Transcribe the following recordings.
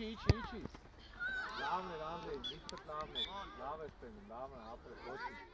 Իչի։ Լավն էր, Անդրեյ, միտքդ լավն էր, լավ ես տենում, լավ է, ապրես, ոչինչ։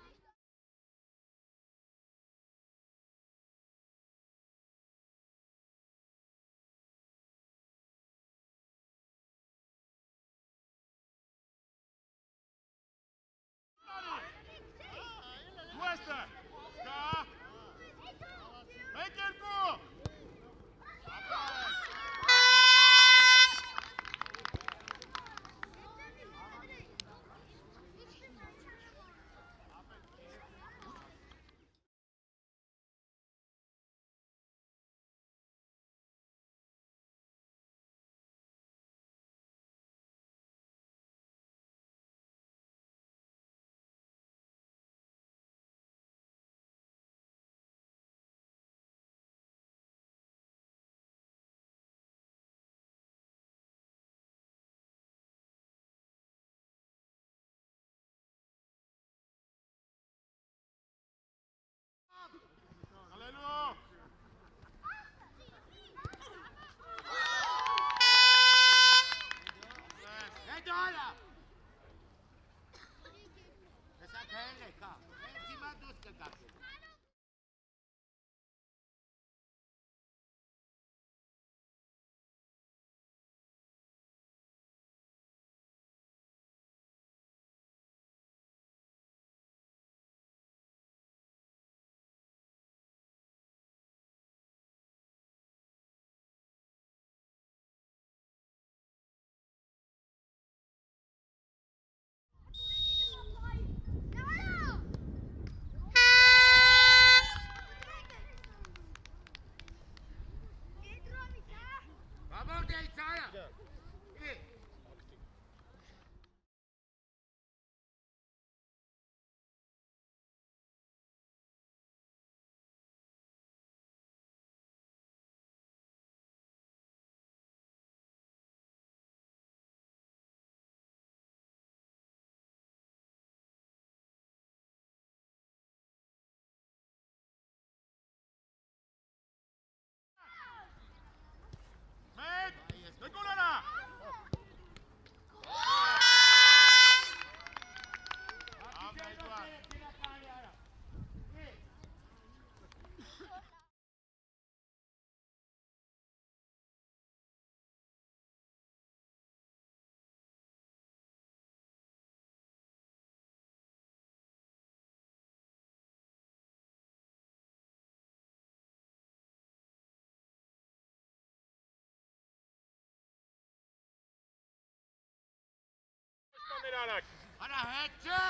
Արա հետ չէ։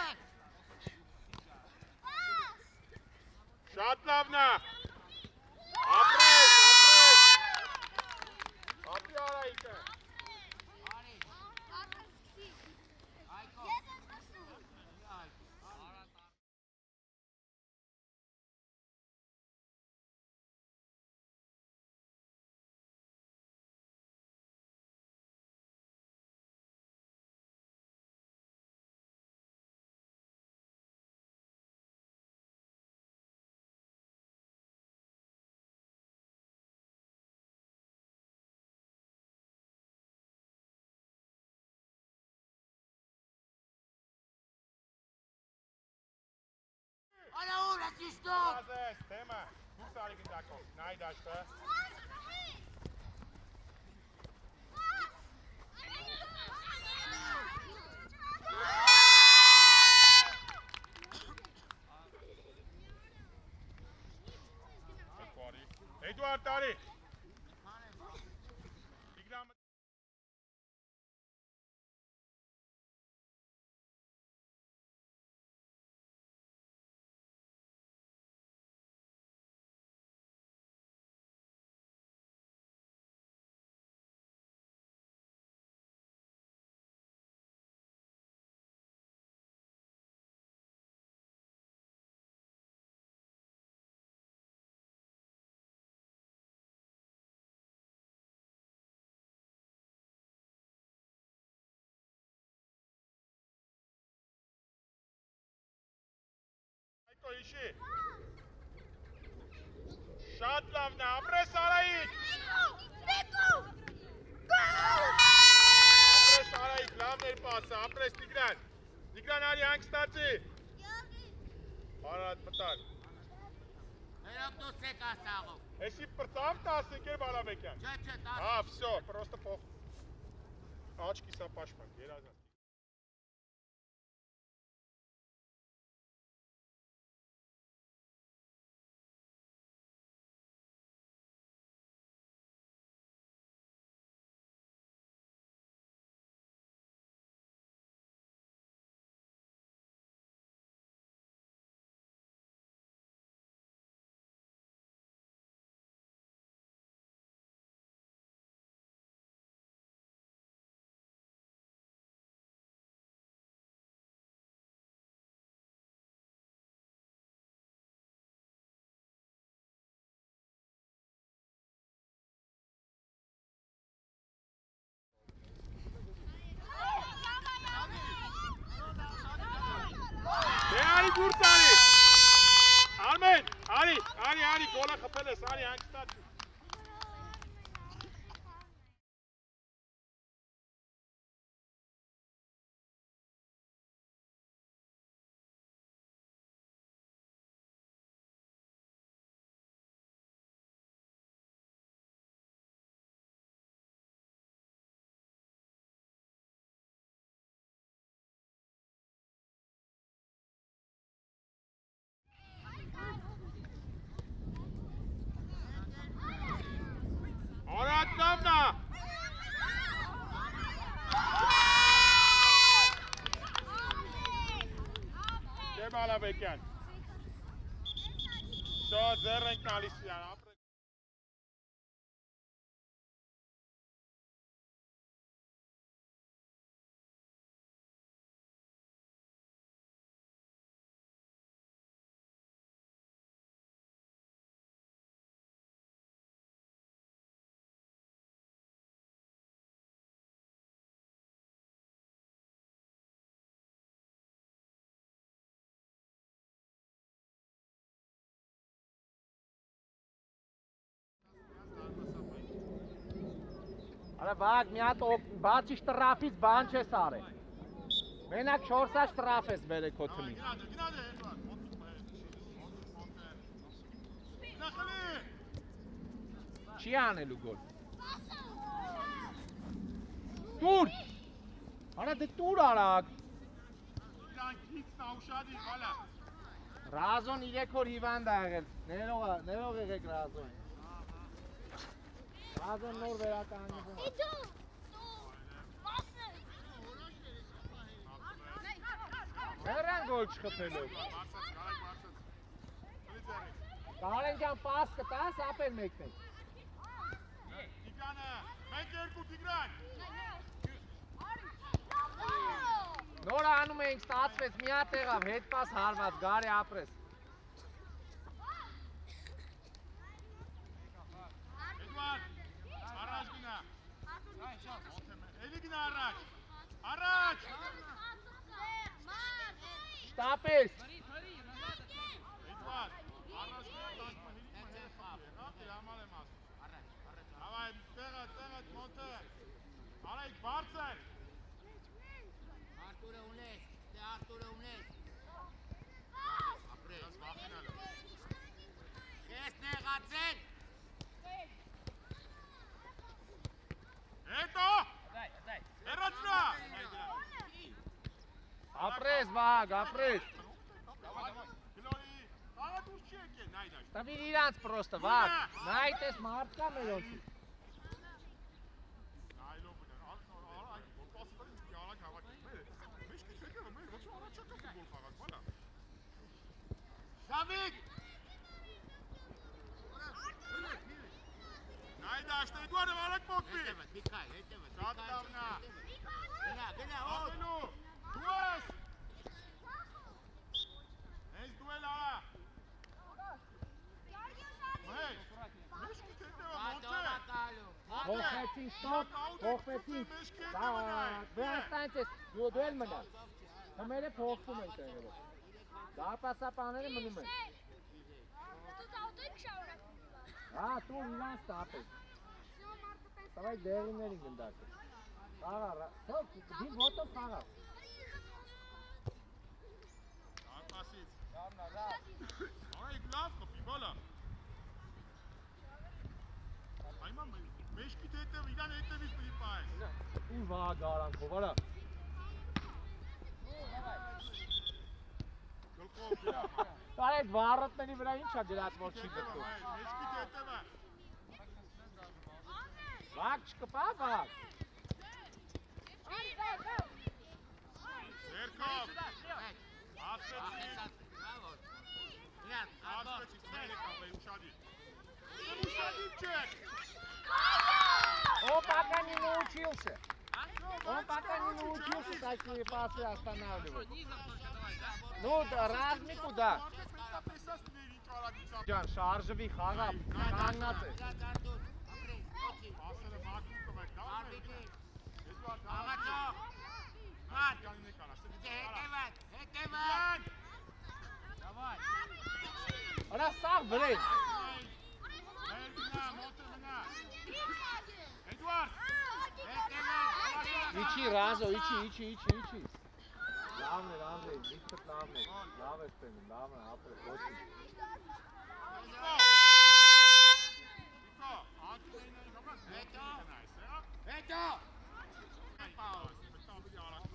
Շատ լավն է։ Ապրես։ Ապրի Արայիկը։ Արա ուր ես իշտով։ Ազես, թեմը, դուս արի գնդակով, նայ դաշտը։ Էդուարդ տարի։ Իշի։ Շատ լավն է, ապրես Արայիկ։ Ապրես Արայիկ, լավն էր պասը, ապրես Տիգրան։ Տիգրան արի հանգստացի։ Արադ մտար։ Երբ դու սեք ասաղով։ Էսի պրծավ տասիկ էր Բալավեկյան։ Չէ, տասիկ։ Հա, վսյո, պրոստը պող։ Աչքի սա պաշման, երազան։ Արի դուրս արի։ Արմեն, արի, գոլը խփել ես, արի հանգստացի։ Նավնա։ Դե Բալավեկյան։ Շատ ձեռ ենք տալիս իրան, ապրեք։ Արա վաղ մի հատ բացի շտրաֆից բան չես արել։ Մենակ 4 շտրաֆ ես բերել քո թմի։ Չի անելու գոլ։ Տուր։ Արա դե տուր արագ։ Ռազոն 3 օր հիվանդ ա եղել։ Ներող եղեք Ռազոն։ Ռազոն նոր վերականգնվում է։ Հեռան գոլ չխփելով։ Կարեն ջան պաս կտաս, ապել մեկնեք։ Տիգրանը, 1-2 Տիգրան։ Նոր անում էինք, ստացվեց, մի հատ եղավ, հետ պաս հարված, գարի ապրես։ Առաջ գնա։ Էլի գնա առաջ։ Առաջ։ Շտապես։ Էդվարդ, առաջ գնա, համար եմ ասում։ Հավայ, տեղը, մոտը։ Արայք, բարձր։ Արտուրը ունես, դե Արտուրը ունես։ Ապրես, վախենալը։ Ես նեղացեն։ Հետո։ Հեռացրա։ Ապրես վաղ, ապրես։ Գլորի, աղա դուր չի եկել, նայ դաշտ։ Տվիր իրանց պրոստը, վաղ, նայ տես մարդ կա մերոնցի։ Նայլով բնար, արայք, որ պասը արայք հավակի, մեջ կից եկել, ոնց ու առաջակա ֆուտբոլ խաղաք, բանա։ Շավիկ։ Նայ դաշտ, Էդվարդը վարակ մոկվի։ Հետևը, Շատ լավն է։ գնա, հոտ։ Ապելու, դու ես։ Հենց դու էլ արա։ Մհեշ, մեջ կից հետևը մոտ է։ Հոխեցին շոտ, հոխեցին։ Վրանստանց ես, դու էլ մնա։ Հմերը փոխվում են տեղերով։ Դապասապաները մնում են։ Հա, տուր իրանց տապես։ Տավայ դեղիներին գնդակը։ Խաղա, դին ոտով խաղա։ Անպասից։ Արեք լավ կպի, բալա։ Այման մեջքիդ հետև, իրան հետևից պրի պայես։ Ու վաղ գարանքով, արա։ Գլխով գրա։ Տարի այդ վարոտների վրա ինչ է գրած, որ չի գտու։ Մեջքիդ հետև է։ Վաղ չկպա, վաղ։ Ներքով։ Ասվեցին։ Բրավո։ Իրան, ատո։ Ասվեցին, մեր եկավ է ուշադիր։ Ուշադիր չեք։ Он пока не научился. Он пока не научился такие пасы останавливать. Ну, разми куда? Ջան, շարժվի խաղա, կանգնած է։ Ասերը մակրու կմեք, դա Արբիտրի։ Ես վար դա։ Աղաչո։ Մատ։ Գանին եք արա, սրից Հետևած, հետևած։ Դավայ։ Արա սաղ վրեն։ Մեր գնա, մոտը մնա։ Էդվարդ։ Հետևած։ Իչի Ռազո, իչի։ Լավն էր Անդրեյ, միշտ լավն էր, լավ ես տենում, լավ է, ապրես, ոչինչ։ Նիկո, անկնեին գամած, Հետո։ գնայս, հա։ Հետո։ Մտաբելի արակ։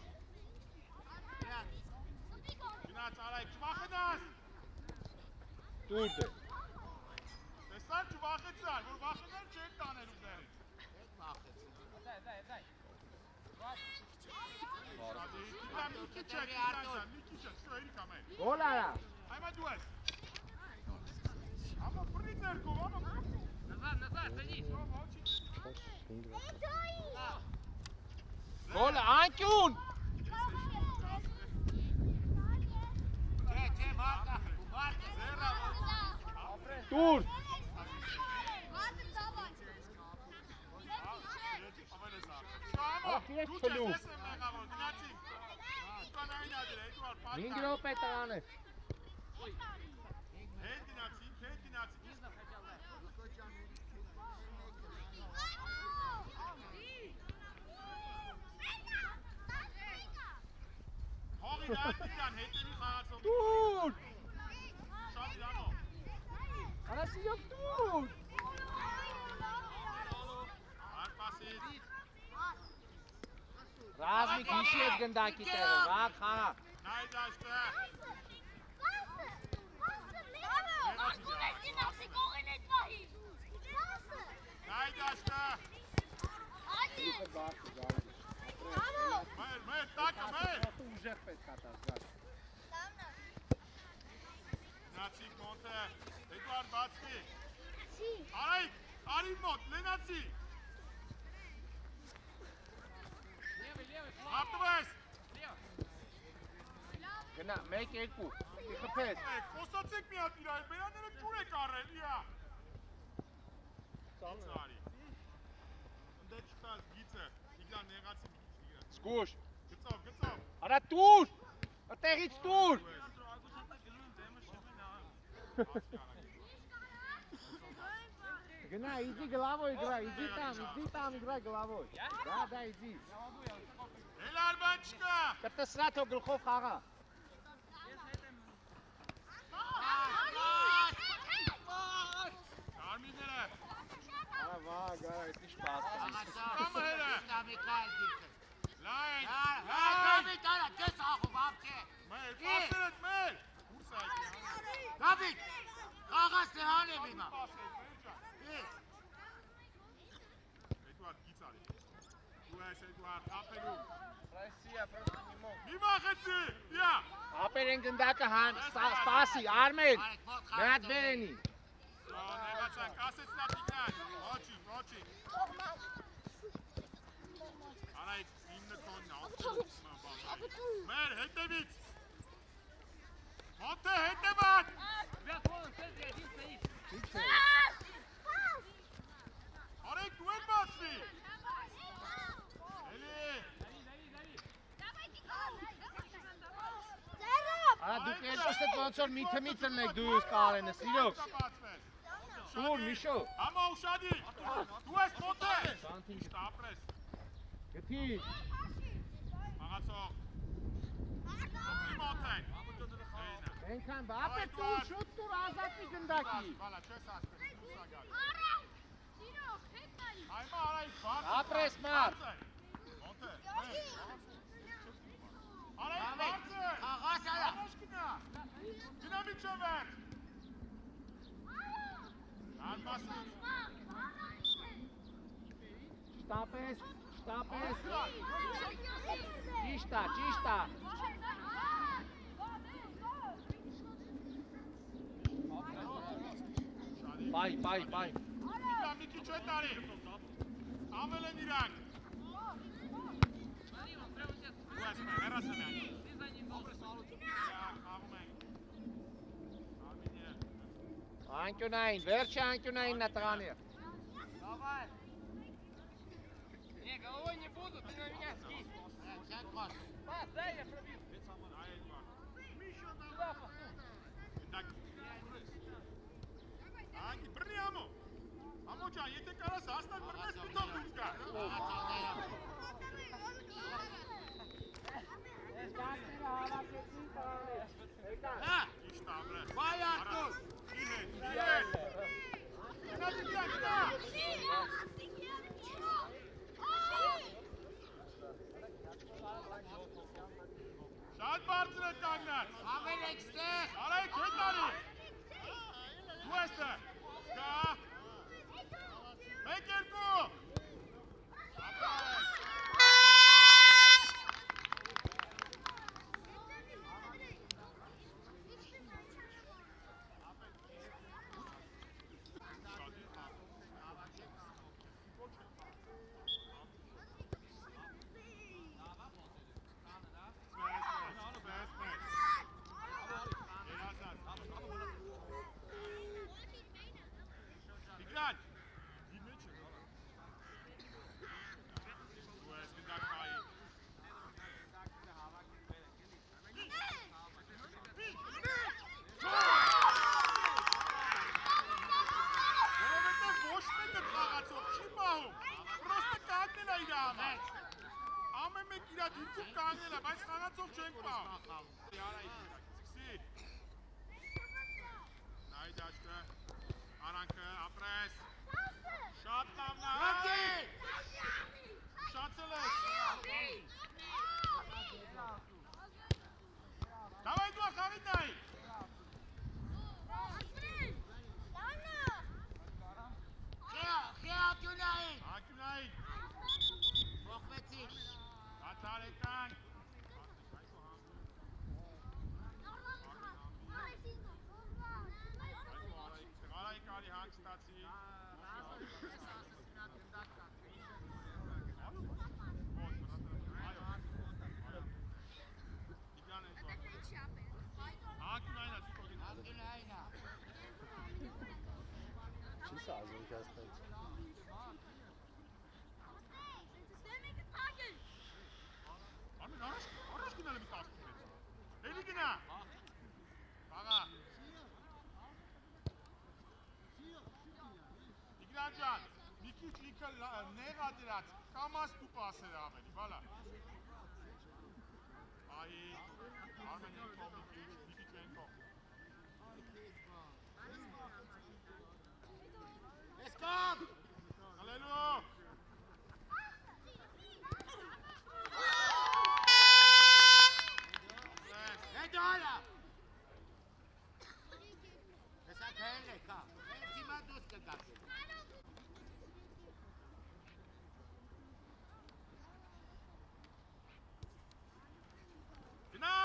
Իրան։ Գնաց արայք, չվախնաս։ Դուրդ է։ Տեսան չվախեցան, որ վախնել չեք տանելու ձերից։ Մի քիչ չեք, շո երիք ամեն։ Գոլ արա։ Այմա դու ես։ Ամա պրիտ ներքով, ամա պրիտ։ Назад, садись. Գոլ անկյուն։ Չէ, Մարկա, Մարկա։ Դուրդ։ Ախ, ես չլու։ Ինգ րոպե տղան է։ Հետ գնացինք։ Հողի դատիկան հետևի խաղացող։ Դուրդ։ Շատ իրանով։ Արա սիոք դուրդ։ Արպասից։ Ռազմիկ հիշի հետ գնդակի տեղը, վաղ խաղա։ Նայդ այստեղ։ Նայդ այստեղ։ Մեր, տակը, մեր։ Ուժեղ պետք է տաս, գար։ Գնացինք մոտը, Էդվարդ բացվի։ Արայք, արի մոտ, լենացի։ Հապտվես։ Գնա, մեկ երկու, խփես։ Խոսացեք մի հատ իրայ, բերաները ջուր եք առել, իա։ Ծարի։ Ընդե չտաս գիծը, իգան նեղացի մի քիչ իգան։ Զգուշ։ Գծով։ Արա դուր, ատեղից դուր։ Գնա, իդի գլավոյ գրա, իդի տամ գրա գլավոյ։ Դա, իդի։ Էլ արբան չկա։ Կտսրաթո գլխով խաղա։ Կարմիները։ Արա վաղ, գարա, այդ ինչ պաստը։ Կամը հերը։ Լայն, Դավիթ, արա, դես ախով, ապչե։ մեր, պասերդ մեր։ Ուրս այդ է։ Դավիթ, աղաս նրան եմ իմա։ Էդվարդ գիծ արի։ Դու ես Էդվարդ, ապելու։ Ռասիա, պրոստը մի մոտ։ Մի վախեցի, իա։ Ապեր են գնդակը հան, սպասի, արմեն, գատ բերենի։ Նեղացանք, ասեց լատիկնան, ոչինչ։ Արայք, 9 տոննա, մեր հետևից։ Մոտը հետևան։ Արայք, դու էլ բացվի։ Էլի։ Արա դուք երկուսը ոնց որ մի թմի ծնեք դու ես կարենը, սիրոք։ Սուր, Միշո։ Համա ուշադիր, դու ես մոտը։ Շտ ապրես։ Գթի։ Աղացող։ Ոպրի մոթեն։ Ենքան բապը տու շուտ տուր ազատի գնդակի։ Բալա, չես ասպեն, ուսա գալի։ Սիրող, հետ նայի։ Այմա արայք բարձր։ Ապրես մար։ Մոթեն, արայք բարձր։ Աղաս արա։ Առաջ գնա։ Գնա միջը վերջ։ Արմասից։ Շտապես, շտապես։ Ճիշտա, ճիշտա։ Բայ։ Մի քիչ հետ արի։ Ամել են իրանք։ Ու ես մեն, հեռասը մեն։ Աղում ենք։ Անկյունային, վերջը անկյունային նա տղանի։ Давай. Не, головой не буду, ты на меня скинь. Сядь, Паш. Пас, дай я пробью. Сюда посунь. Անգի, բրնի ամո։ Ամո ջան, եթե կարաս հաստատ բրնես պիտով դուրս կա։ Հա, Իշտ ամրը։ վայ արտուս։ Ի հետ։ Գնա դիգա, գնա։ Շատ բարձր է կանգնած։ Ամեն էքստեղ։ Արայք հետ արի։ Դու եստը։ Կա։ Մեկ երկու։ Ապարես։ Տիգրան։ Դիմեչ է, դարա։ Դու ես գնդակ կայի։ Որովհետև ոչ մեկը խաղացող չի պահում, պրոստը կանգնել է իր համար։ Ամեն մեկ իր դիրքում կանգնել է, բայց խաղացող չենք պահում։ Սկսի։ Նայի դաշտը, արանքը, ապրես։ Շատ լավն է, շացել ես։ Դավայ դու խաղիտ նայի։ Խե ակյունային։ Ակյունայի, Մոխվեցի։ հատար եկանք։ Արայք արի հանգստացի։ Ակյունային ասի կողին։ Ակյունայինա։ Չի սազում կասպես։ Արմեն առաջ գնալ եմ 10 փորեց։ Էլի գնա։ Բաղա։ Տիգրան ջան, մի քիչ ինքը նեղա դրած, կամաց դու պասեր ավելի, բալա։ Այի, Արմեն ենքով մի քիչ ենքով։ Ես կամ։ Հալելու։ Հետ արա։ Հեսա կհել է կա։ Հենց հիմա դուս կգացել։ Գնա։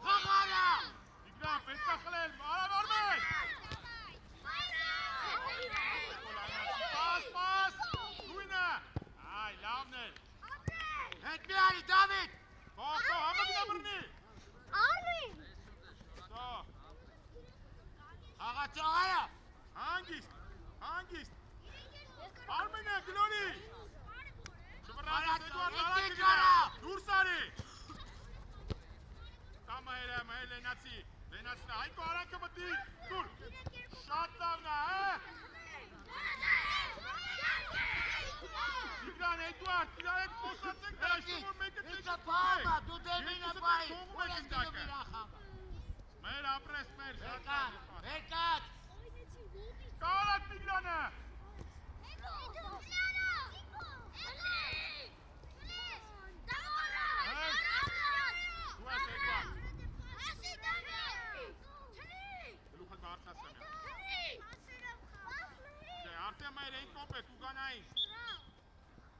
Խաղարա։ Տիգրան, պետք է խլել, Արմեն։ Պաս, դույնը։ Այ, լավն է։ Հետ մի արի, Դավիթ։ Թող, համը գնա բրնի։ Թող, Խաղացող արա։ հանգիստ, հանգիստ։ Արմենը, գլորի։ Շվռազես, Էդուարդ, արակը գնա։ Դուրս արի։ Կամա լենացի, լենացնա, հայկո արանքը մտի, դուր։ Շատ լավն է, Տիգրան, Էդուարդ, իրար հետ խոսացեք, դաշտում որ մեկը It's չեք a pama, tu termina poi. թողում Ora եք che ընդակը։ mi raha. Մեր ապրես մեր շատ Mercat, mercat. Կարակ Տիգրանը։ Դու ես Էդուարդ։ Գլուխը դարձած եմ։ Դե արդեն մեր այն կոպ է, դու գանային։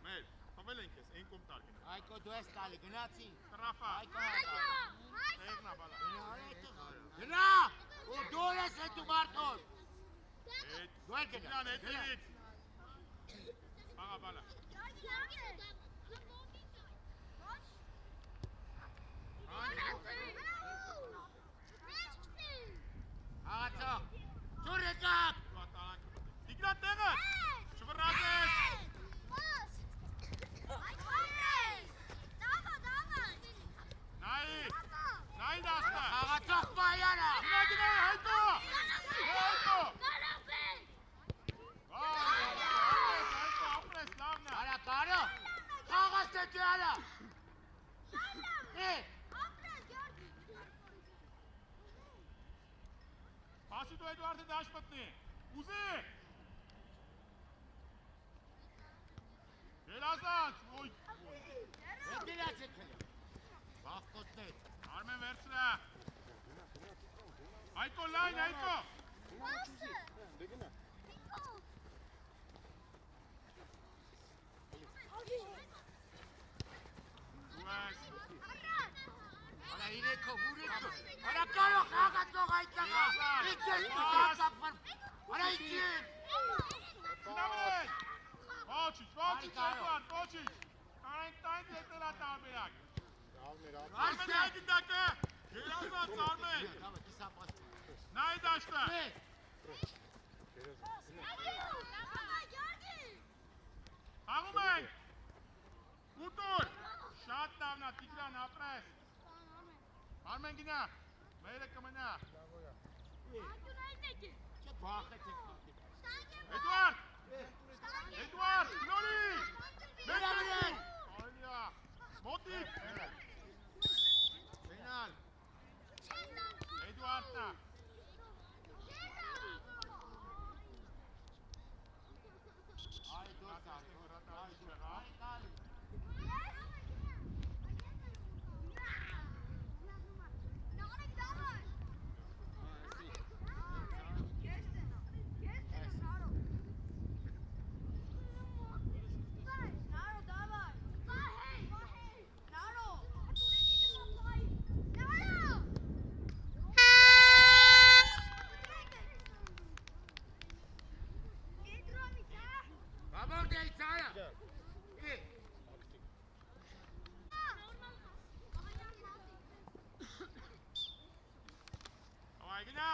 Մեր, թողել ենք ես, այն կոպ տարկին։ Այկո դու ես տալի, գնացի։ Տրաֆա։ Տեղնա բալա։ Գնա, ու դու ես հետու մարդոն։ Դու եք գնա։ Տիգրան, հետևից։ Աղա բալա։ Աղացո, ջուր եկակ։ Տիգրան տեղը։ Չվռազես։ Նայի դաշտը։ Աղացող պայանը։ Գնա, Հայկո։ Հայկո։ Ապրես, լավն է։ Արա կարո, աղաց տեջի արա։ Պասի դու Էդուարդը դաշտ մտնի։ Ուզի։ Երազանց, ոյ։ Եդիրաց եք հլը։ Բաղկոտներ։ Արմեն վերցրա։ Հայկո լայն, Հայկո։ Դու ես։ Արա իրեքո, հուրեքո։ Արա կարո, աղացող այդտաղա։ Ինչ ես պիտապար։ Արա իչին։ Նամեն։ Ոչիչ, Էդուարդ, ոչիչ։ Կարային տայն դետելա տարբերակ։ Արմեն հայդի տակը։ Երազանց, Արմեն։ Նայի դաշտը։ Հաղում ենք։ Ուտուր։ Շատ լավն է, Տիգրան, ապրես։ Արմեն գնա։ Մերը կմնա։ Էդուարդ։ Էդուարդ, նորի։ Մերավիրեն։ Այլյա։ Մոտիկ։ Բենալ։ Էդուարդնա։ Այ դոս արի, Ավայ գնա։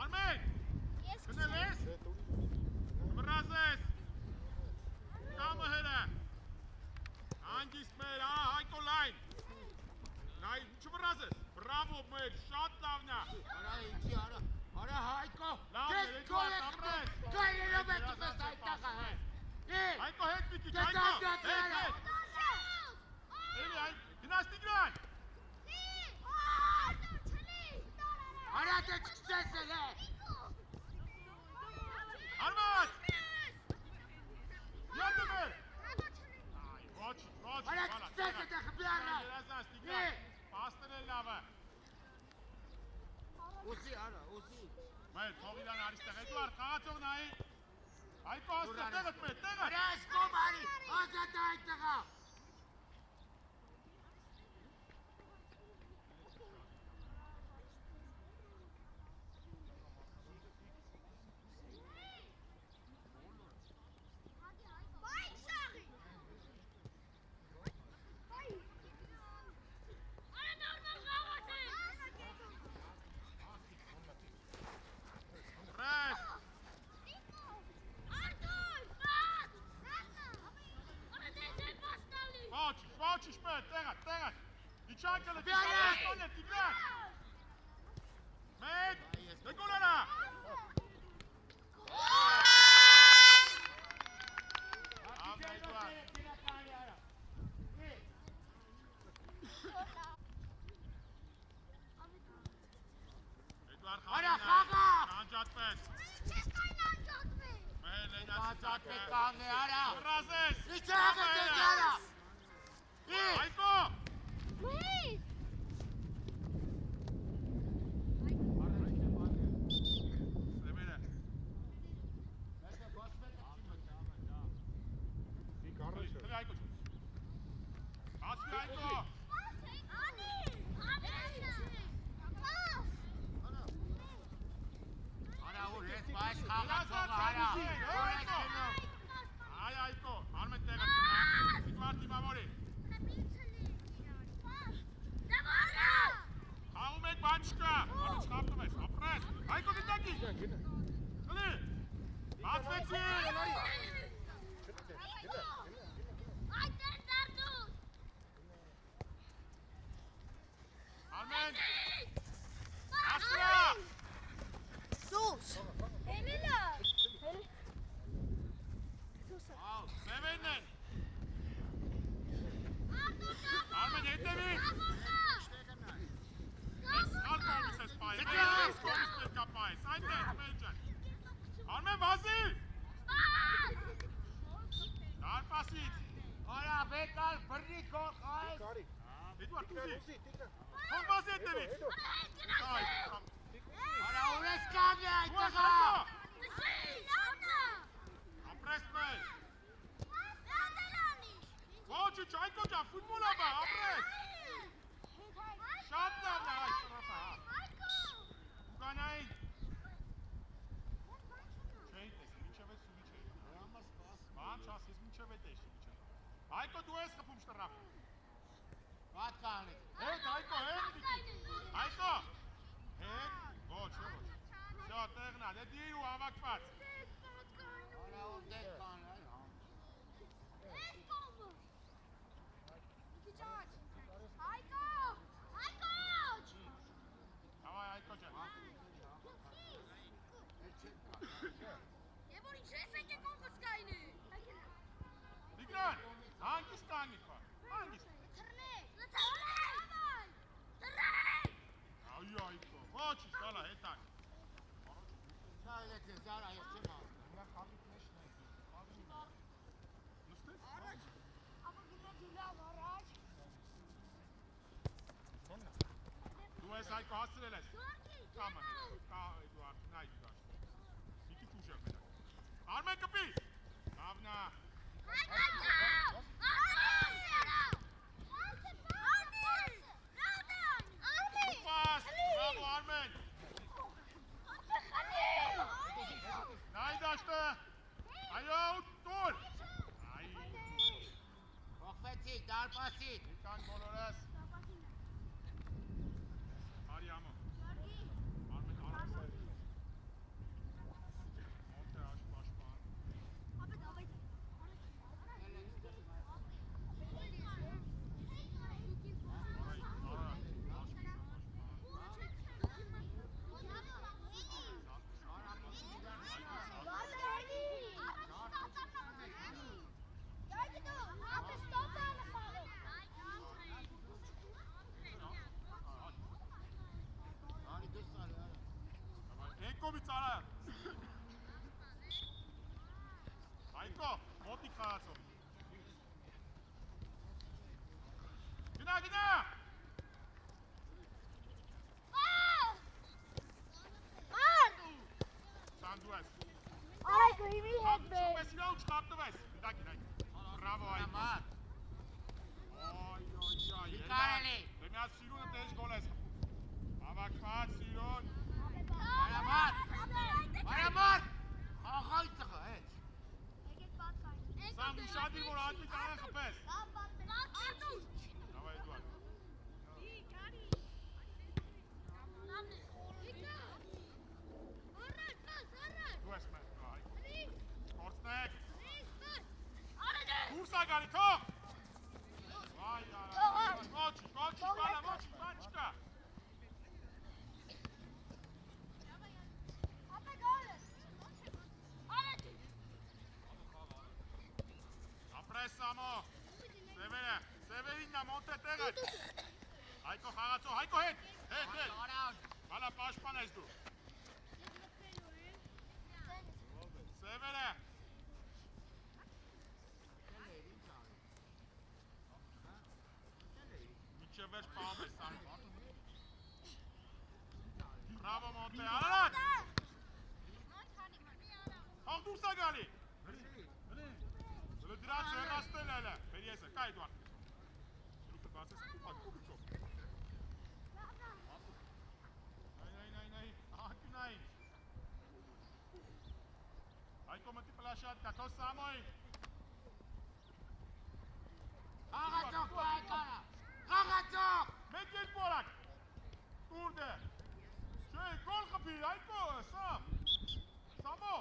Արմեն։ Գնել ես։ Վռազես։ Կամը հերը։ Հանգիստ մեր, Հայկո լայն։ Նայ, չվռազես։ Բրավո մեր, շատ լավն է։ Արա ինչի արա, արա Հայկո, Լավ, կես Էդուարդ, գոլ եք ապրես։ գայելով եք ուպես այդտաղա հեն։ Հայկո հետ մի քիչ, Կես Հայկո։ աղյատները։ Էլի, գնաս Տիգրան։ Արա դե չկսես էլ է։ Արմատ։ Յատը մեր։ Ոչ, Արա չկսես է դե խբի առա։ Երազանց Տիգրան, պաստն է լավը։ Ուզի արա, ուզի։ Մեր թող իրան արիստեղ, Էդուարդ, խաղացող նայի։ Հայկո աստը, տեղըտ մեր, տեղըտ։ Արա ասկոմ արի, ազատ այդտղա։ Ռես։ Արտուր, բաց! անջատվես։ Մեր լեյնացի Բացատվեք կանգ է, արա։ Ռազես։ Իչը հագետեք, արա։ Այկո։ Սևերը։ Թրի այկո չուս։ Ասվի այկո։ Արա ուր ես բայց խաղացողը, արա։ Ուր ես գնում։ Այ այկո, արմեն տեղը տնա։ Իդվար դիմավորի։ Խաղում եք բան չկա։ Անի չխաղտում ես, ապրես։ Այկո գիտակի։ Հլի։ Բացվեցի։ Արմեն։ Ասրա։ Սևերն են։ Արմեն հետևի։ Ես հալ կողմիս ես պայ։ Ես կողմիս պետք է պայս։ Այնտեղ, մեջան։ Արմեն վազի։ Դարպասից։ Արա բեկալ բրնի կող այս։ Էդուարդ ուզի։ Կող վազի հետևից։ Արա ուր ես կանգ է այդտեղա։ Ապրես մեր։ Ոչի չայկո ջան, ֆուտբոլ աբա, ապրես։ Շատ լավն է այս տրոփը, Ուգանային։ Չէի տես, մինչև է սուրի չէի։ Բան չասես, մինչև է տեսի, մինչև։ Այկո դու ես խփում շտրախ։ Բատ կանես։ Հետ, այկո, հետ։ Այկո։ Հետ, ոչ, ոչ։ Շա, տեղնա, դե դիր ու հավակված։ Արա ուր դեք կանես։ Հավայ, այկո ջան։ Դիգրան, հանգիստ կանգի կա, հանգիստ։ Այո, այկո, ոչ, ստալա, հետակ։ Շա ելեցես, արա, ես չեմ ասում։ Նստես։ Դու ես այկո հասցրել ես։ Կամը, կա Էդուարդ, նայ դուգաշ։ Մի քիչ ուժեղ մենակ։ Արմեն կպի։ Լավնա։ Պաս, բրավո Արմեն։ Նայ դաշտը։ Այո, տուր։ Այ, Հողվեցի, դարպասիտ։ եկան բոլորս։ Արի ամո։ Արմեն, արմեն։ Մոնտե աշպաշպան։ Եկովից արա։ Այկո, մոտիկ խաղացով։ Գնա, գնա։ Սանդու ես։ Չպես իրան չխապտով ես։ Գնդակ իրան։ Բրավո այկո։ Այ, Կարելի։ դե միած սիրունը տեժ գոլ ես։ Հավակված սիրուն։ Արամատ։ Արամատ։ Խաղալ ծղը, հետ։ Սամ ուշադիր, որ ատմի կարան խպես։ Դավայ Էդուարդ։ Դու ես մեր, այկո։ Կորցնեք։ Կուրս ագալի, թող։ Վայ, արա, ոչի, բան չկա։ Ապրես ամո, Սևերին նա մոնտե տեղը, Հայկո խաղացո, Հայկո հետ, հետ, բալա պաշպան ես դու, Monte, Ararat! Աղ դուրս է գալի։ Դրած հեռաստել էլը, բերի ես է, կա Էդուարդ։ Սրուկը բացես կուպակ կուպիցով։ Նայ, ահակյունային։ Այկո մտի պլաշատ կա, քո Սամոյի։ Խաղացող կա Այկանը, խաղացող։ Մեկ երկու արակ։ Տուրդ է։ Չէ, գոլ խպի, Այկո, Սամ։ Սամո։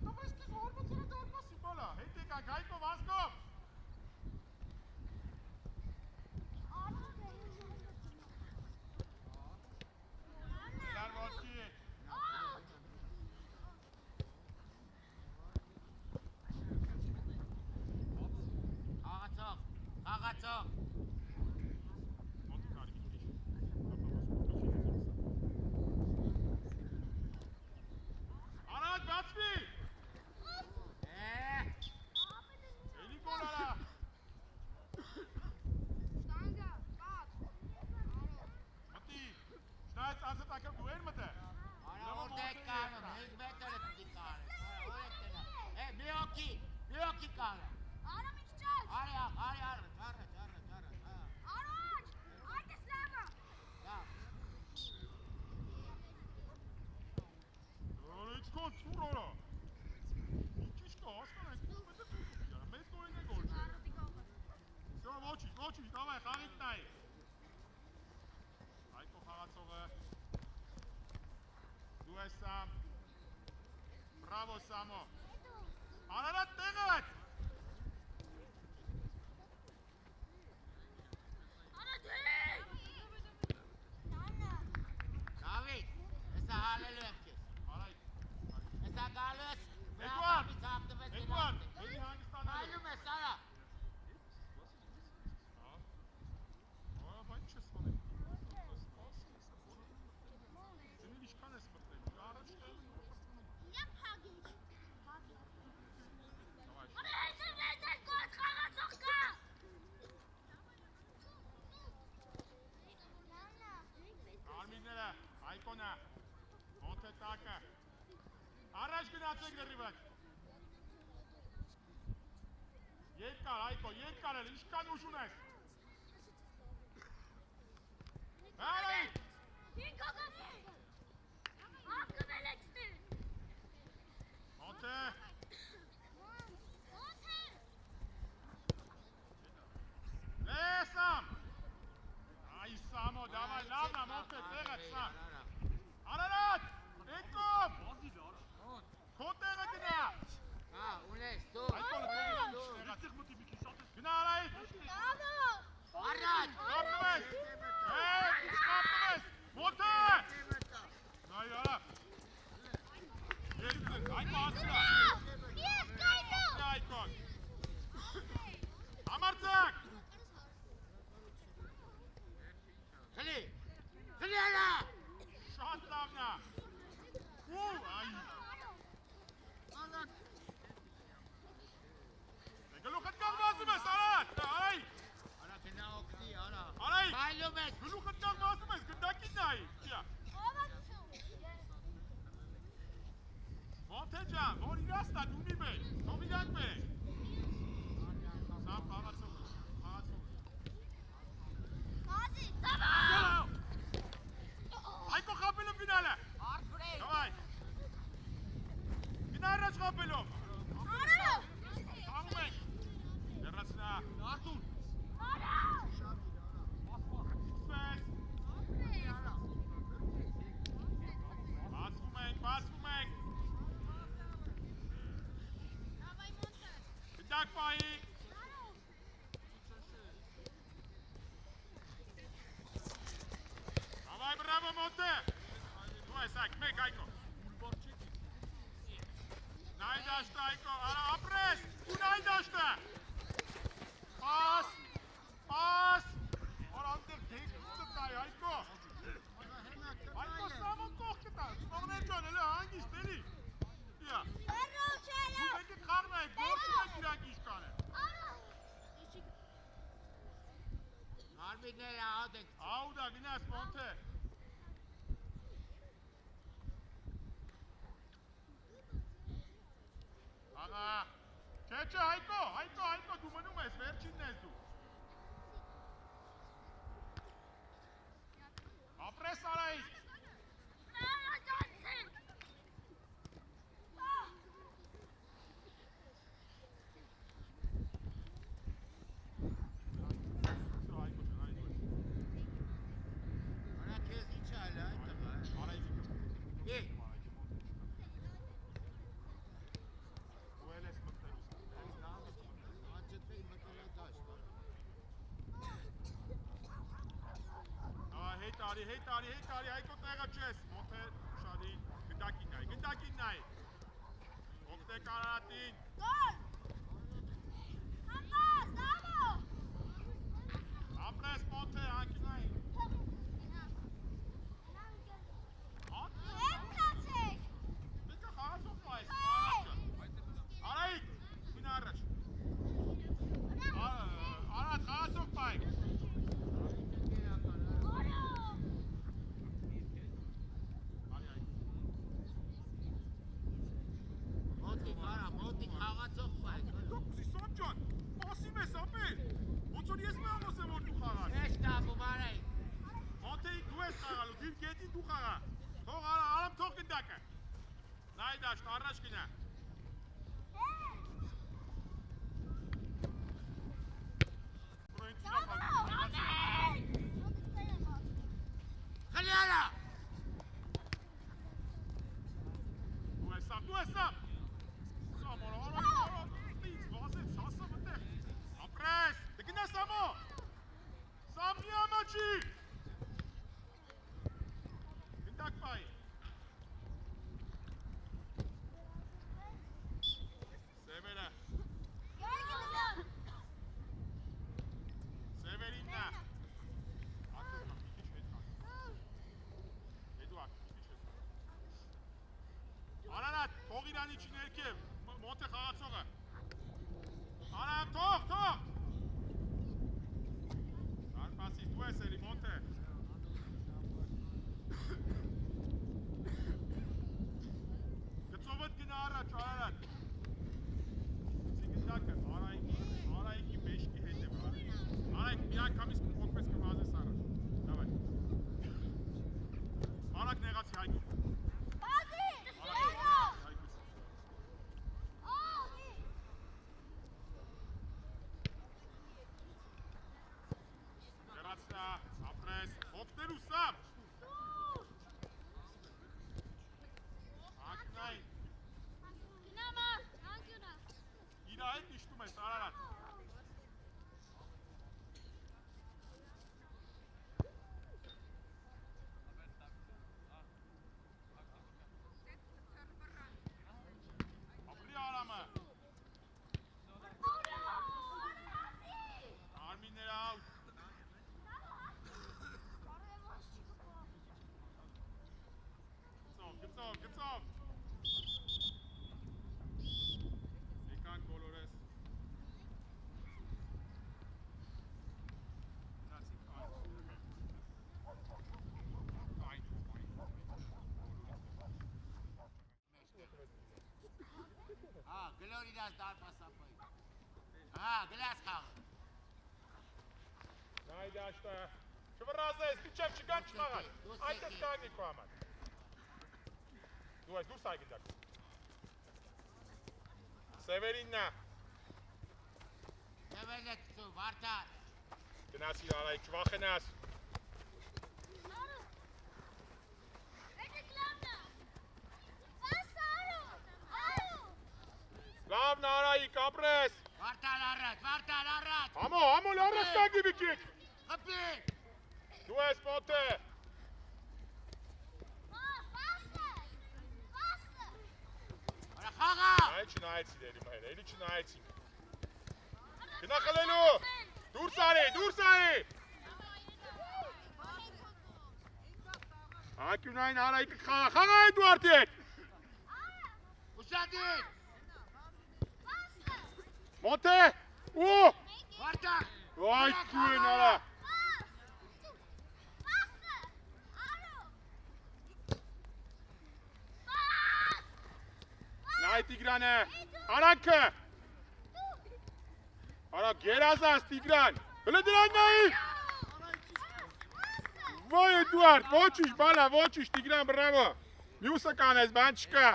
Դավայս կեզ հորմոցերը դարմասի բոլա, հետ եկակ, Այկո, վազգով։ Լար ոսկի։ Խաղացող։ Մոտի կարի միտքիչ։ Արադ, բացվի։ Էլի գոլ արա։ Մտի, շնայց անցը տակը դու էր մտը։ Արա որտեղ կանում, 5 մետր է պիտի կանը։ Մի հոգի կանը։ Արի, ջարը։ Ինչ կոն ծուր օրա։ Ինչ կա, ասկան այս կոն մետը ծուր կուպիա, մեզ գոլին է գոլ չէ։ Սյո, ոչիչ, դավայ, խաղիք նայի։ Այկո խաղացողը։ Դու ես Սամ։ Բրավո Սամո։ Արարատ տեղաց։ Դավիթ, հեսա հալելու եմ կեզ։ Արայ։ Հեսա գալու ես, Էդուարդ, հապտվեց Էդուարդ, էլի հանգստանալու։ Այլում ես, արա։ Բայց չես խանել։ Դնիլ իշկան ես մտնել, առաջ տելում ու խրտնում։ Արմիները, Այկոնը, Մոնթե տակը, առաջ գնացեք լրի վաք։ Երկար, Այկո, երկար էլ, իշկան ուշ ունես։ Հալի, Մոնթե, Սամ, այ Սամո, դավայ, լավնա, Մոնթե, տեղը, Սամ, Արարատ, եկով, քո տեղը գնա, Ունես, դու։ Այկոնը գնա Արայիտ, Առաջ։ կապնում ես, կապնում ես, Մոնթե, նայ արա, երկցես, Այկո ասրա, Այկոն, համարձակ, Խլի արա։ շատ լավնա, ու, այ, գլուխդ կաղ վազում ես, Արարատ, արայ, Արա գնա օգնի, արա։ արայ, Այլում ես։ գլուխդ կաղ վազում ես, գնդակին նայի, տիա, Մոնթե ջան, որ իրաստա դու մի մեր, թող իրանք մեր, Սամ խաղացող, Այկո խապելով գնալը, դավայ, գնա առաջ խապելով, խաղում ենք, լեռացնա, Արտուր, սպես, բացվում ենք, գնդակ պայի, Davai, bravo, Monte! Tu ai sac, mec, Aico! N-ai de-aștia, Aico! Ara, apres! Tu n-ai de-aștia! Pas! Pas! Ora, unde te-ai cât ai, Aico? Aico, Samo, koch câta! Spor mergeon, ele, hangi, steli! Ia! Tu vedi carne, ai borșu, ai tirak işkane! Արմիները ադենք։ Auda, gine Monte! Վերջը Հայկո, դու մնում ես, վերջինն ես դու։ Ապրես Արայիկ։ Հետ արի, Հայկո տեղը չես, մոտ է շարի, գնդակին նայ, օգտեք Արարատին։ Ապրես մոտ է, հանկի նայ։ Դեկը խաղացող պայս, Արայիկ, գինա առաջ։ Արատ, խաղացող պայք։ Իրանի չի ներքև, մոտ է խաղացողը։ Արամ, թող։ Արպասից, դու ես էլի, մոտ է։ Գծովըտ գնա առաջ, Արարատ։ Գնդակը, Արայիկի մեջքի հետ է վարի։ Արայիկ, մի անգամից ոտպես կվազես առաջ։ Դավայ։ Արակ նեղացի Հայկո։ Գծով։ Եկան կոլորես։ Գլորիդաս դարպասապոյ։ Գլաս խաղը։ Նայ դաշտը։ Չվրազես, դու չեմ չգան չխաղալ։ Այդպես կագնի քո համար։ Դու այս դուրս այ գնդակ։ Սևերիննա։ Սևերն է կծու, Վարդար։ Գնացիր Արայիկ, չվախենաս։ Լավն Արայիկ, ապրես։ Վարդար առաջ։ Համո, լարաշ կագնի մի քիչ։ Խպի։ Դու ես մոտ է։ Խաղա։ Այ չնայեցին էլի մայր, էլի չնայեցին։ Գնա խլելու։ Դուրս արի։ Ակյունային Արայիկը խաղա այդ ու արդեն։ Ուշադիր։ Մոտ է։ Ու։ Վարդար։ Այ քույն արա։ Նայ Տիգրանը, արանքը։ Արա գերազանց Տիգրան, հլը դրան նայի։ Ոյ Էդուարդ, ոչիշ, բալա, ոչիշ, Տիգրան, բրավո։ Մյուսը կանես, բան չկա։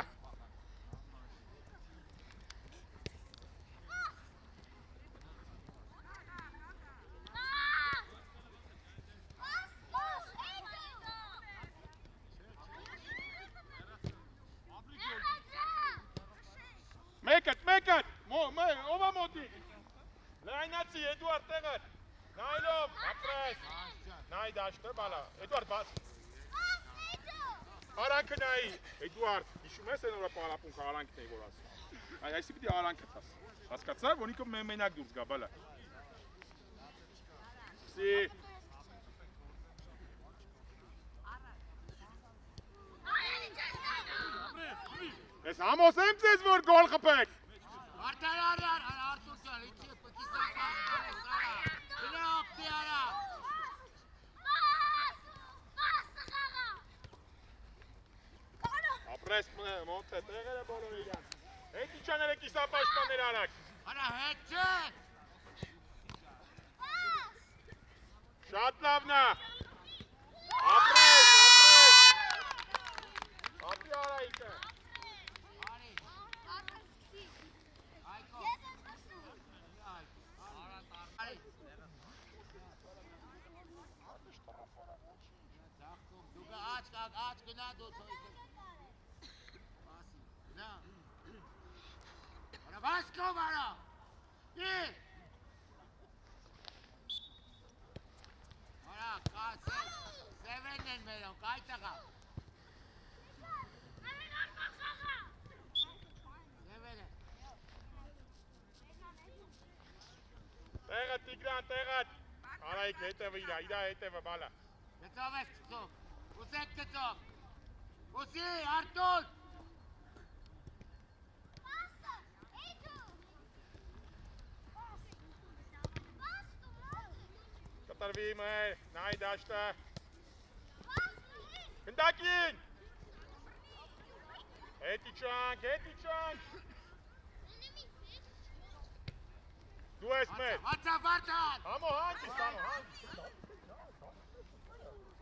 Մեկըտ, ովա մոտիկ։ Լայնացի, Էդուարդ տեղըտ։ Նայլով, ապրես։ Նայ դաշտը, բալա, Էդուարդ բաց։ Արանքը նայի, Էդուարդ, իշում ես են որա պարապունքը արանքն էի որ ասում։ Այսի պիտի արանքը տաս։ Հասկացա, որինքը մենակ դուրս գա, բալա։ Սի։ Ես համոս եմ ձեզ, որ գոլ խպեք։ Արդար, Արտուր ջան, իչի պկիսան կասկարես, արա, գնա ողտի արա։ Ապրես մոնթե, տեղերը բոլոր իրան։ Հետ իչաները կիսապաշտաներ արակ։ Արա հետ չեն։ Շատ լավնա։ Ապրես։ Ապրի արայիկը։ Aç gına dur soysun. Gına. Bana baskı bana. Gir. Bana kalsın. Sevenden melon kaytaka. Sevenden. Տեղը Տիգրան, տեղը։ Արայիկ հետևը իրա հետևը բալա։ Գծով ես գծով։ Ուսեք գծով։ Ուսի, Արտուր։ Կտրվի մեր, նայ դաշտը։ Հնդակին։ Հետի չանք։ Դու ես մեր։ Հացա վարտան։ Համո հանքիս,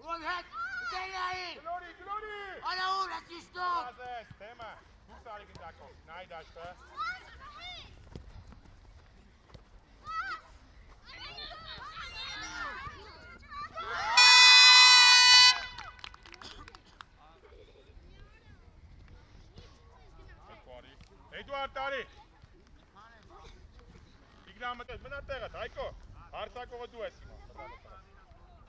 Ուն հետ, դելային։ Գլորի։ Արա ուր ես իշտով։ Ազես, թեմը, դուս արի գնդակով, նայ դաշտը։ Էդուարդ տարի։ Տիգրան մտես, մնա տեղդ, Հայկո, հարցակողը դու ես հիմա։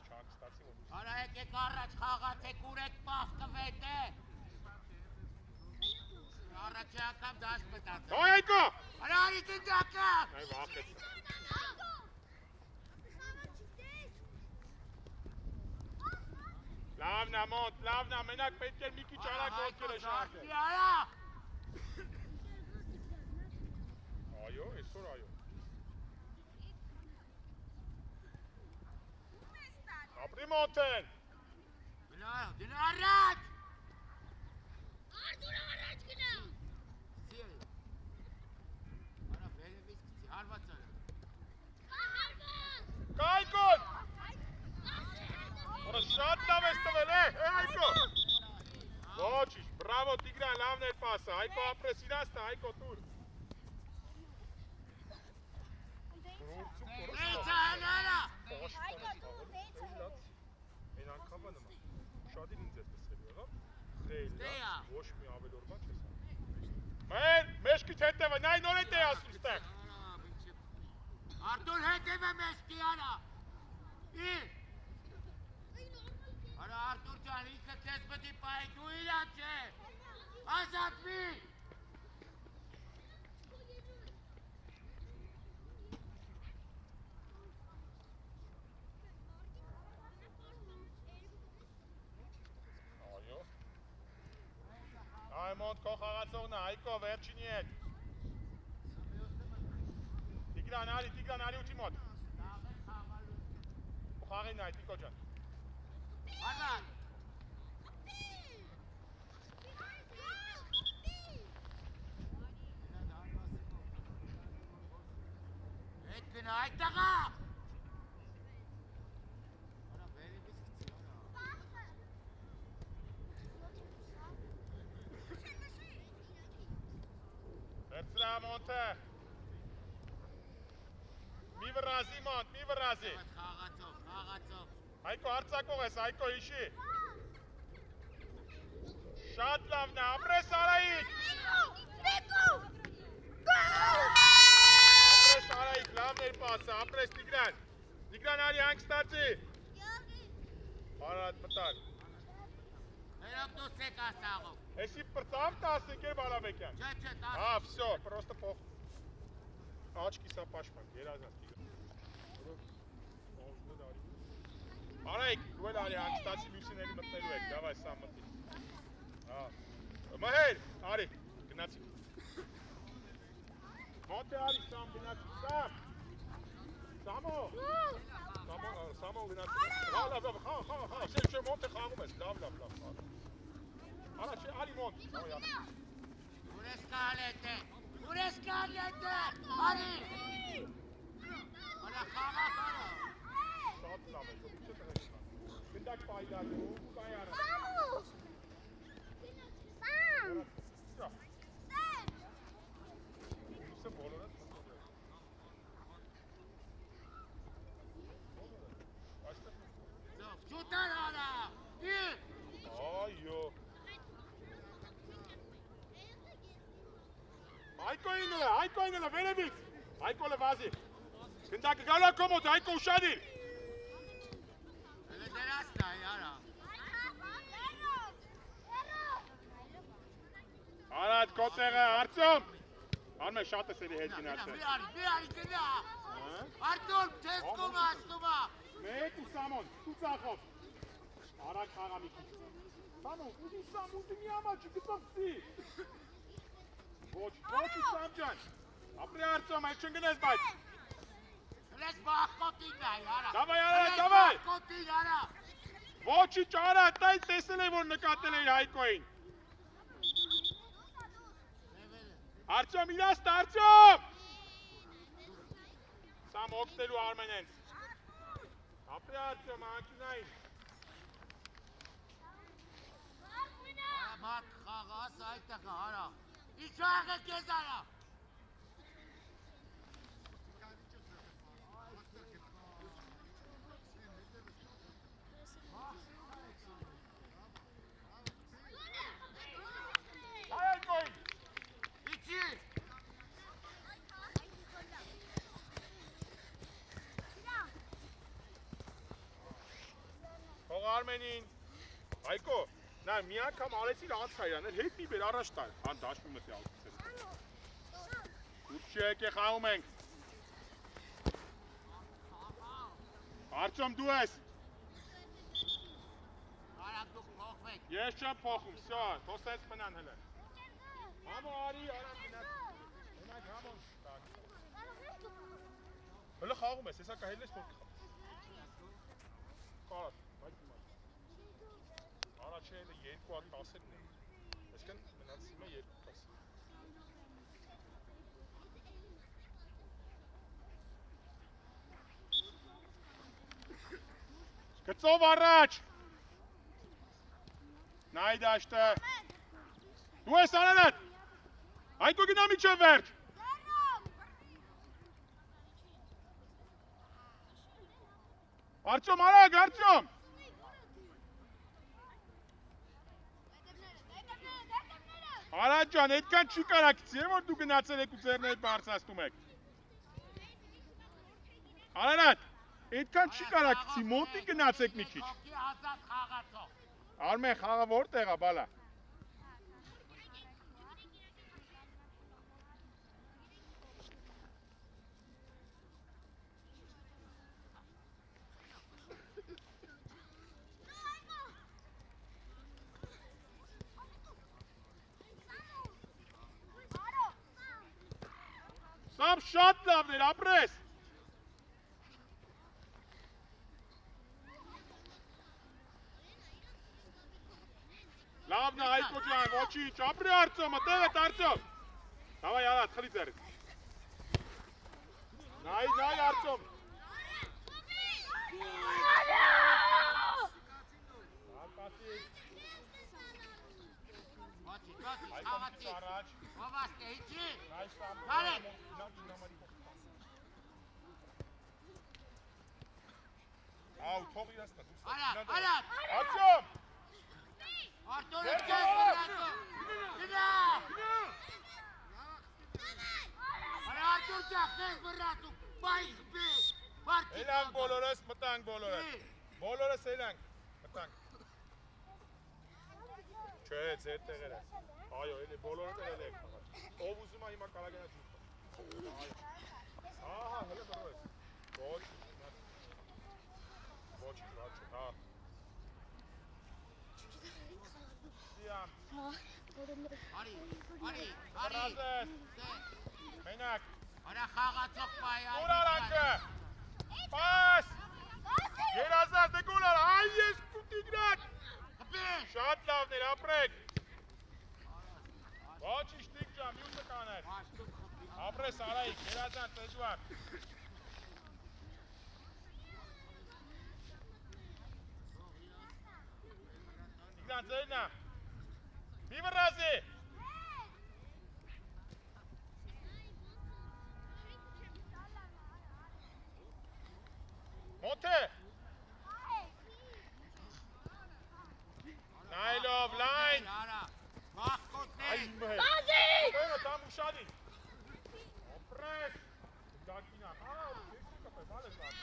Չանք ստացի որ։ Արա եկեք առաջ խաղացեք ուրեք պախկվետ է։ Առաջի ակամ դաշտ մտած է։ Դո Հայկո։ Արա արի գնդակը։ Այ վախեց։ Լավնա մոտ, լավնա, մենակ պետք էր մի քիչ արագ ոտքերը շարքել։ Արա։ Այո, այսօր այո։ Ապրի մոտեն։ Գնա առաջ։ Արտուր առաջ գնա։ Սիրի։ Արա վերևից գցի, հարված արա։ Կայկոն։ Որը շատ լավ ես տվել, Հայկո։ Ոչիշ, բրավո Տիգրան, լավն էր պասը, Հայկո ապրես իրաստը, Հայկո տուր։ Էցա հենարա։ Են անգամը նման, շադին ինձ ես տեսել եղավ, խեյլա, ոչ մի ավելոր բան չես անում։ Մեր, մեջքից հետևը, նայ նոր հետ է ասում ստեղ։ Արտուր հետևը մեջքի արա։ Իր։ Արա Արտուր ջան, ինքը քեզ պետք է պահի, դու իրան չէ։ Ազատվի։ Այո։ Այ մոտ քո խաղացողն է, Հայկո, վերջինի հետ։ Տիգրան արի ուչի մոտ։ Ու խաղին այ Տիկո ջան։ Արան։ Հետ գնա այդ տղա։ Արա վերևից գցի, արա։ Վերցրա մոնտը։ Մի վրազի մոնտ, մի վրազի։ Խաղացով։ Հայկո արձակող ես, Հայկո հիշի։ Շատ լավն է, ապրես Արայիկ։ Ապրես Արայիկ, լավն էր պասը, ապրես Տիգրան։ Տիգրան արի հանգստացի։ Արատ մտար։ Հերոք դուս եք ասաղով։ Էսի պրծավ տասիկ է Բալավեկյան։ Չէ, տասիկ։ Հա, վսյո, պրոստը պոխ։ Աչքի սա պաշման, երազած Տիգրան։ Արայիկ, դու էլ արի հանգստացի լույսիների մտնելու եք, դավայ սա մտի։ Մահեր, արի, գնացի։ Մոնտե արի, Սամ, գնացի, Սամ։ Սամո։ Սամո գնացի։ Լավ, շե, մոնտե խաղում ես, լավ։ Արա, չէ, արի մոնտ։ Ուր ես կալետը, արի։ Արա խաղապ արա։ Շատ լավ է, ոչ է տղեք։ Գնդակ պայդալու, կայարը։ Շուտար արա, Այո։ Հայկոին էլը, վերևից։ Հայկո լվազի։ Գնդակը գալու կոմոտ, Հայկո ուշադիր։ Հելը դերասն է, արա։ Արատ կոտեղը, Արտյոմ։ Արմ է շատ ես էլի հետ գնացել։ Մի արի, գնա։ Արտյոմ, թես կոմ ասկոմա։ Մեկ ու Սամոն, ու ծախով։ Արակ խաղա մի քիչ։ Սամոն, ուզի Սամ, ուզի մի ամա չգծովցի։ Ոչ, Սամ ջան։ Ապրի Արտյոմ, այդ չընգնես բայց։ Հլես բախկոտին է, արա։ Դավայ, դավայ։ Բախկոտին, արա։ Ոչի ճարա, տայ տեսել է, որ նկատել էի Հայկոին։ Արտյոմ, իրաստ, Արտյոմ։ Սամ օգտելու Արմենենց։ Ապրի Արտյոմ, անկյունային։ Մատ խաղաս այդ տղա, արա։ Ինչ աղը կեզ արա։ Հայկոին։ Իչի։ Հող Արմենին։ Հայկո, նա մի անգամ արեցիր անցայրան, էլ հետ մի բեր առաջ տար, հան դաշնում ես յալքս ես։ Ուր չեք է խաղում ենք։ Արտյոմ դու ես։ Արա դուք փոխվեք։ Ես չեմ փոխում, վсё, թոստես պնան հլը։ Համո արի, արամ գնաց։ Մենակ համոն տակ։ Հլը խաղում ես, հեսա կահել ես որ կխաղ։ Կարած, բայց իմաց։ Առաջը էլը 2-10-ն է։ Այսքան մնաց հիմա 2-10։ Գծով առաջ։ Նայ դաշտը։ Դու ես Արարատ։ Հայկո գնա միջև վերջ։ Արտյոմ, արագ, Արտյոմ։ Արադ ջան, այդքան չի կարակցի, որ դու գնացել եք ու ձեռներդ բարձրացնում եք։ Արարատ, այդքան չի կարակցի, մոտի գնացեք մի քիչ։ Արմեն, խաղը որտեղ է, բալա։ Սամ շատ լավն էր, ապրես։ Լավն է, Հայկո ջան, ոչինչ, ապրի Արտյոմը, տեղ էդ Արտյոմ։ Դավայ, Արադ, խլի ձեռից։ Նայ Արտյոմ։ Խաղացի։ Առաջ։ Ովաստե, իջի։ Նայ Կարեք։ Ау, թող իրաց տա։ Արատ։ Արտյոմ։ Արտուրը քեզ վրացում։ Գնա։ Արա Արտուր ջան, քեզ վրացում։ Բայ խփի։ Էլանք բոլորս, մտանք բոլորս։ Բոլորս էլանք, մտանք։ Չէ, ձեր տեղերը։ Այո, էլի բոլորը տեղել եք խաղաց։ Ով ուզում է հիմա կարագենա ջուր։ Ահա, հələ բռոյս։ Ոչ։ Ոչ, հա։ Սիամ։ Արի։ Ռազես։ Մենակ։ Արա խաղացող բայ։ Գոլ արանքը։ Պաս։ Երազած դե գոլ արա։ Այ ես կուտիգրան։ Խփի։ Շատ լավն էր, ապրեք։ Ոչինչ տիկ ջան, մյուսը կաներ։ Ապրես Արայիկ, Երազան, Էդուարդ։ Իգնան ձերնա։ Մի վռազի։ Մոթե։ Նայլով, լայն։ Արա։ Վախկոտներ։ Բազի։ Բերը տամ ուշադի։ Ապրես։ Դակինա, հա, դեսի կապե, բալ ես բալ։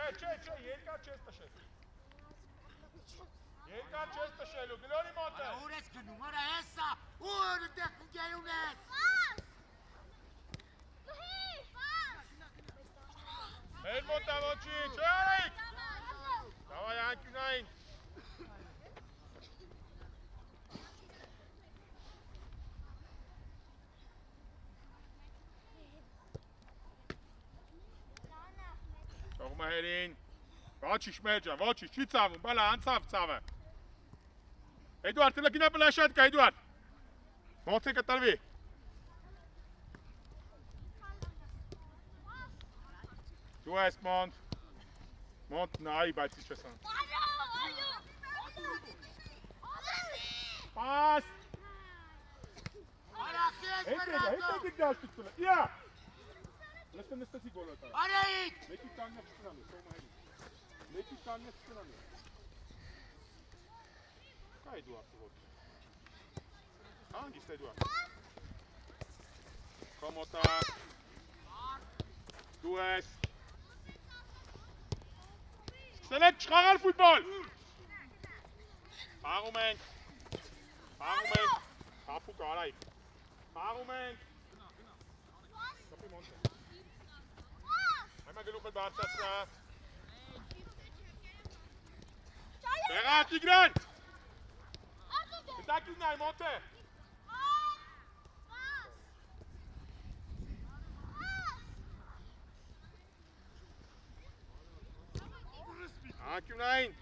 Չէ, երկար չես տշել։ Երկար չես տշելու, գլորի մոտը։ Արա ուր ես գնում, արա հեսա, ուր դեղ գերում ես։ Մեր մոտա ոչի, չէ արեք։ Դավայ անկյունային։ Թողում է հերին։ Ոչիշ մեր ջան, ոչիշ, չի ծավում, բալա, անցավ ծավը։ Էդուարդ, տելը գինա պլաշատ կա, Էդուարդ։ Մոթե կտրվի։ Դու ես մոնտ նայի, բայց ինչ ես ան։ Պաս։ Արա քեզ վրացում։ Հետ եք դաշտուցունը, իա։ Լսկը նստեցի գոլը տար։ Արայիկ։ Մեկի կաննեղ շտնամ է, սողմա հերի։ Մեկի կաննեղ շտնամ է։ Կա Էդուարդը ոչ։ Հանգիստ Էդուարդ։ Կոմոտա։ Դու ես։ Սկսել եք չխաղալ ֆուտբոլ։ Խաղում ենք։ Հապուկ Արայիկ։ Խաղում ենք։ Կապի մոնտը։ Հայմա գլուխը բարձացնա։ Տեղա Տիգրան։ Դակին նայ մոնտը։ Անկյունային։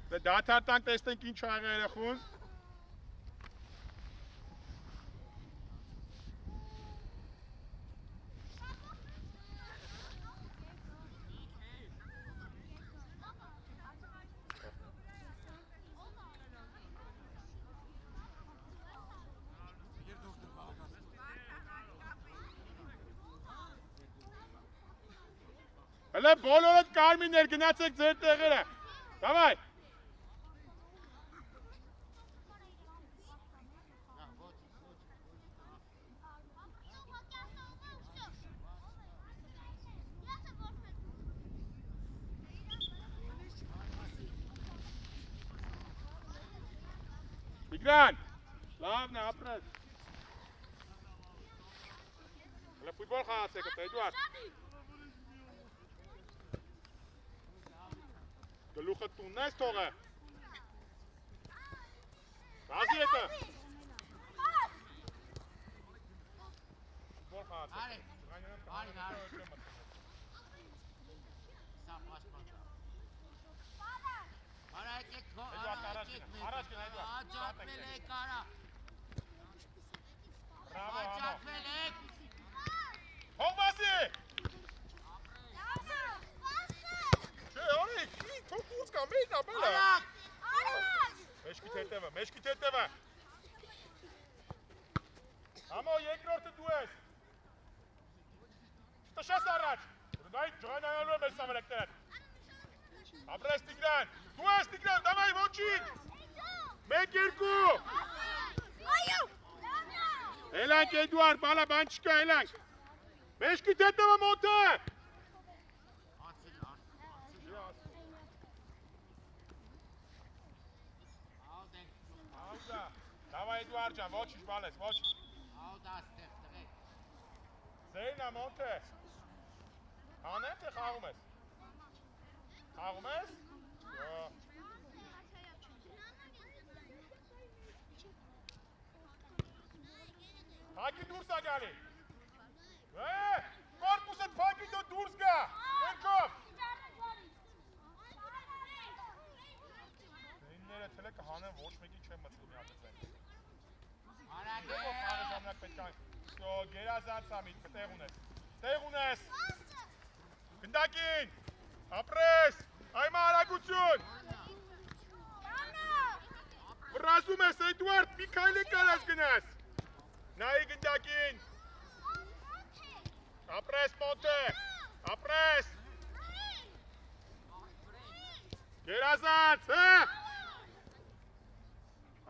Դե դաթարտանք տեսնենք ինչ ա եղել երեխուն։ Հələ բոլորդ կարմիներ գնացեք ձեր տեղերը, դավայ։ Տիգրան, լավն է, ապրես։ Հələ ֆուտբոլ խաղացեք, Էդուարդ։ Գլուխը տունն ես թողը։ Ռազի ետը։ Ֆուտբոլ խաղացեք։ Արի։ Արա եկեք, Էդուարդ առաջ Խփել է։ Մեջքիդ հետևը։ Համո երկրորդը դու ես։ Չտշես առաջ։ Դայ ջրանալու եմ այս ամերիկներ։ Ապրես Տիգրան։ Դու ես Տիգրան, դավայ ոչինչ։ 1-2։ Էլանք Էդուարդ, բալա բան չկա, էլանք։ Մեջքիդ հետևը մոթը։ Դավայ Էդուարդ ջան, ոչինչ բալես, ոչինչ։ Ձերնա մոթը։ Հանեմ թե խաղում ես։ Խաղում ես։ Փակի դուրս ա գալի։ Կորպուսդ փակի դու դուրս գա։ Երկով։ Ինները թելը կհանեմ ոչ մեկի չեմ մտցնում միատեսել։ Երկով խաղը ժամանակ պետք է։ Գերազանց ամիտ, տեղ ունես։ Տեղ ունես։ Գնդակին։ Ապրես։ Այմա արագություն։ Վրազում ես Էդուարդ, մի քայլի կարաս գնաս։ Նայի գնդակին։ Ապրես մոթը։ Ապրես։ Գերազանց, հա։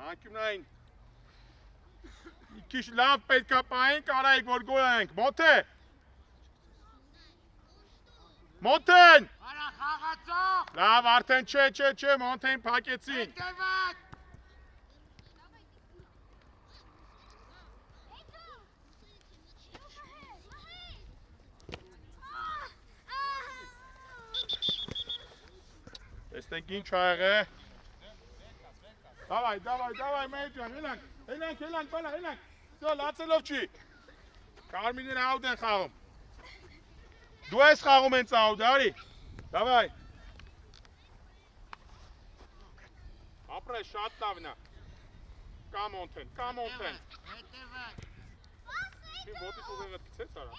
Անկյունային։ Մի քիչ լավ պետք է պահենք, արայք որ գոլ անենք։ Մոթը։ Մոթեն։ Արա խաղացող։ Լավ, արդեն չէ, մոթեն փակեցին։ Հետևակ։ Տեսնենք ինչ ա եղել։ Դավայ, մեծ ջան, էլանք, բալա, էլանք։ Սո, լացելով չի։ Կարմիրները աուտ են խաղում։ Դու ես խաղում են ծաուտ, արի։ Դավայ։ Ապրես, շատ լավնա։ Կամ օնթեն։ Հետևակ։ Չի ոտի ուղեղդ գցեց արա։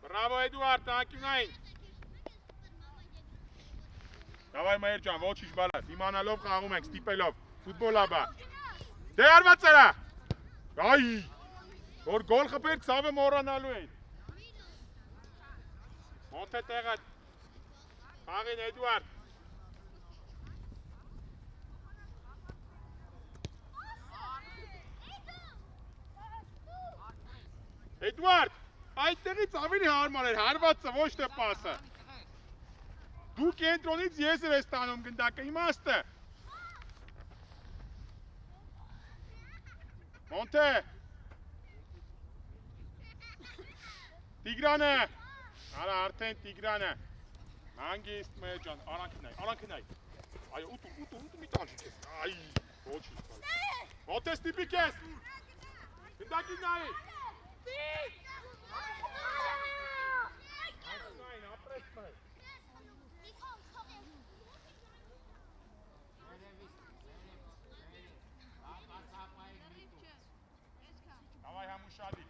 Բրավո Էդուարդ, անկյունային։ Դավայ մայր ջան, ոչինչ բալա, իմանալով խաղում ենք, ստիպելով, ֆուտբոլ աբա։ Դե արված արա։ Այ, որ գոլ խփեր ցավը մոռանալու էին։ Մոթե տեղը։ Խաղին Էդուարդ։ Էդուարդ, այդտեղից ավելի հարմար էր, հարվածը ոչ թե պասը։ Դու կենտրոնից ես ես տանում գնդակը, իմաստը։ Մոնթե։ Տիգրանը։ Արա արդեն Տիգրանը։ Հանգիստ մեր ջան, արանքնայ։ Այո, ուտու մի տանջիկ ես։ Այ, ոչինչ։ Մոնթե ստիպիկ ես։ Գնդակին նայի։ Նային, ապրես մեր։ Davay hamuşadik.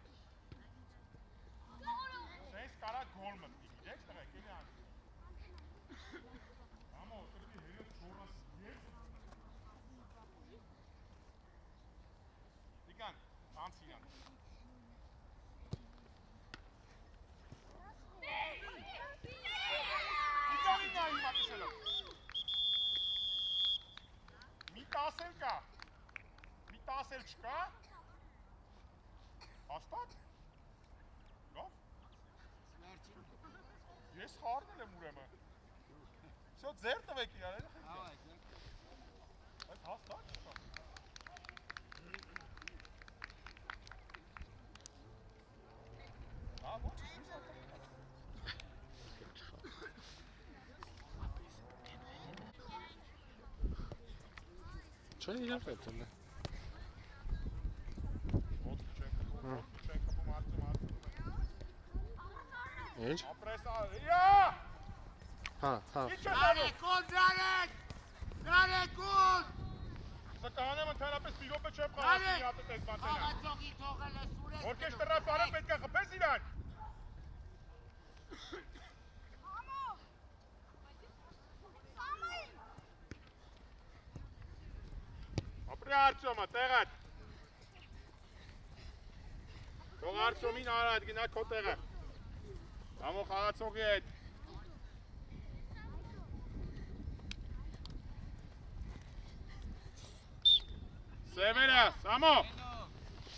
Ses kara gol mı? Gidecek tabii ki yani. Ama oturup bir hırıp çoğurası diye. Dikan, ansiyan. Dikan inayım bakışalım. Mitaselçka. Hastad? Լավ։ Ես խառնել եմ ուրեմն։ Всё, ձեր տվեք իրար, էլի խնդրեմ։ Այդ հաստատ չկա։ Ոչ, Չէ, իրար պետք է։ Ինչ։ Ապրես արիա։ Հա։ Դրանեք ուր։ Սկանեմ ընդհանրապես մի րոպե չեմ խաղացի հատը տես բանտենա։ Խաղացողի թողել է սուրես։ Որքեշ տրապարը պետք է խփես իրան։ ապրի Արտյոմը, տեղդ։ Թող Արտյոմին արդ գնա քո տեղը։ Համո խաղացողի հետ։ Սևերը, Սամո։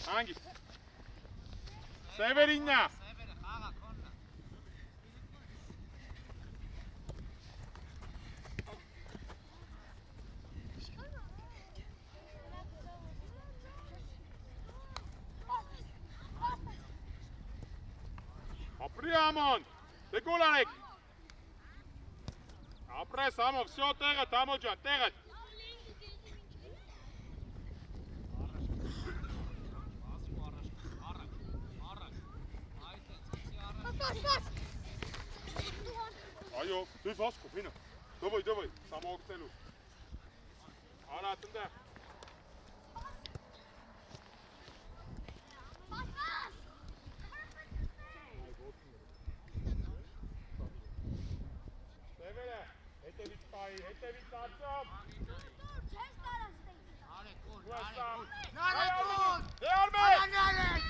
Հանգիստ։ Սևերիննա։ Ապրի Ամոն, դե գոլ արեք։ Ապրես Ամո, վսյո տեղդ, Ամո ջան, տեղդ։ Այո, դե վասկով, հինա, դովայ, Սամո ոգտելու, արատ ընդեղ, Սևերը, հետևից պայի, հետևից Արտյոմ, դե Արմեն,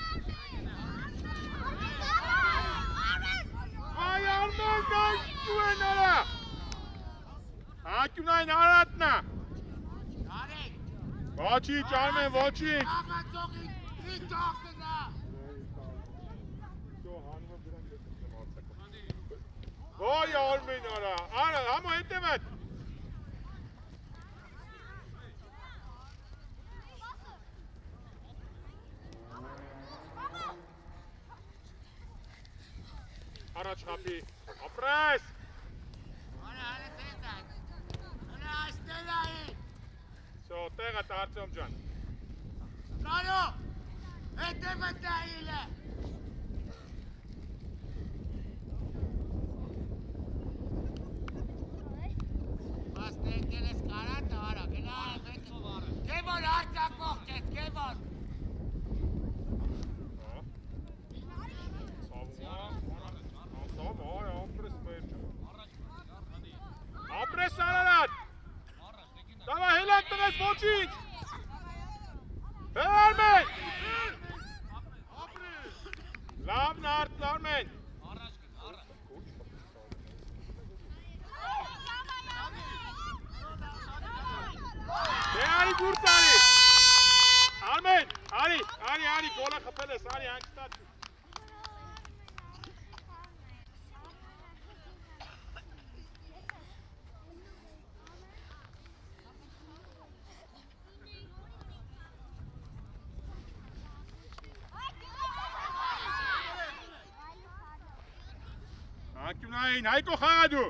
Ay Armen kaçtı enara. Hakim aratna. Vaçik Armen vaçik. Vay Armen ara. Ara ama edemet. Առաջ խապի, ապրես! Հալը տեսակ, հալը աստել այի! Սո, տեղը Արտյոմ ջան։ Կարո, հետևը տայիլ է! Բաս տենքել ես կարատը, արա, գնա արը, կեվոր արտակող կետ, կեվոր! Ապրես Արարատ։ Դավա հելատ տղես ոչինչ։ Հել Արմեն։ Լավն արդ Արմեն։ Դե արի դուրս արի։ Արմեն, արի, գոլը խփել ես, արի հանգստացու։ Հակյունային, Հայկո խաղադու։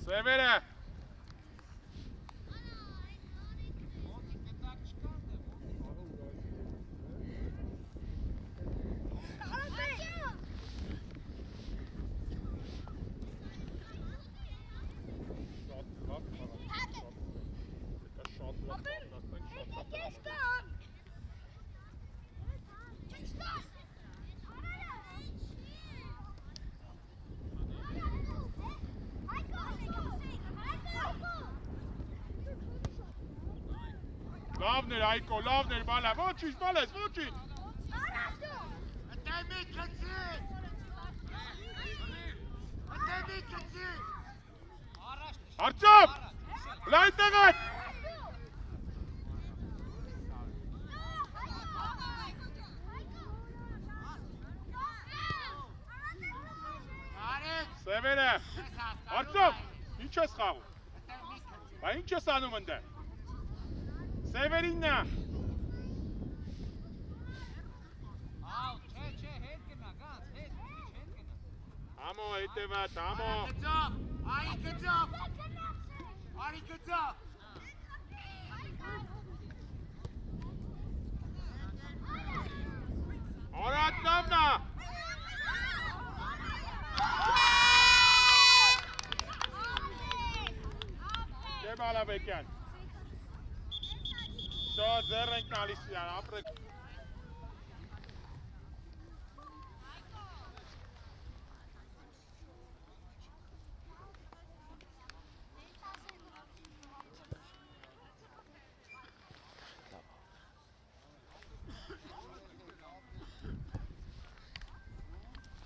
Սևերը։ Լավներ Հայկո, լավներ բալա, ոչինչ, բալես, ոչինչ։ Ատեմի կծին։ Արտյոմ, լայն տեղդ։ Սևերը, Արտյոմ, ինչ ես խաղում։ Բա ինչ ես անում ընդեղ։ Սևերիննա։ Համո հետևատ, համո։ Արի գծով։ Արատ նավնա։ Դե բալավեկյան։ Շո ձեր ենք նալիս իրան, ապրեք։